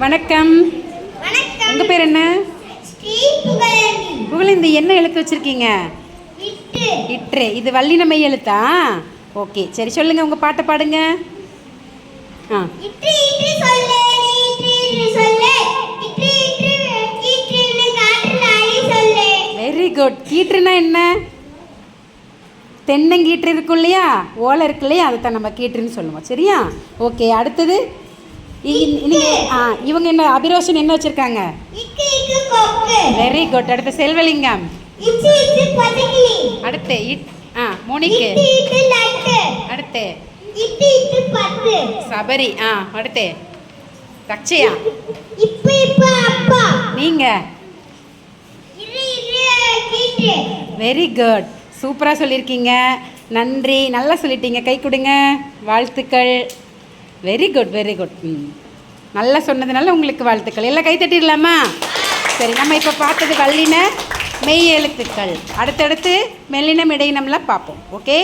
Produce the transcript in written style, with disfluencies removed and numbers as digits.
வணக்கம். உங்கள் பேர் என்ன? புகழேந்தி. என்ன எழுத்து வச்சுருக்கீங்க? இட்ரு. இது வல்லின மெய் எழுத்தா? ஓகே, சரி சொல்லுங்கள், உங்கள் பாட்டை பாடுங்க. Very good. கீற்றுனா என்ன? தென்னங்கீற்று இருக்கும் இல்லையா, ஓலை இருக்கு இல்லையா, அதை தான் நம்ம கீற்றுன்னு சொல்லுவோம். சரியா? ஓகே, அடுத்தது இவங்க என்ன, அபிரோஷன் என்ன வச்சுருக்காங்க? Very good. அடுத்து செல்வலிங்கம். அடுத்து மோனிக்கு. அடுத்து சபரி. அடுத்து தக்ஷயா. நீங்க வெரி குட். சூப்பராக சொல்லியிருக்கீங்க. நன்றி, நல்லா சொல்லிட்டீங்க. கை கொடுங்க. வாழ்த்துக்கள். Very good, very good. நல்லா சொன்னதுனால உங்களுக்கு வாழ்த்துக்கள். எல்லாம் கை தட்டிடலாமா? சரி, நம்ம இப்போ பார்த்தது வல்லின மெய் எழுத்துக்கள். அடுத்தடுத்து மெல்லினம் இடையினம்லாம் பார்ப்போம். ஓகே.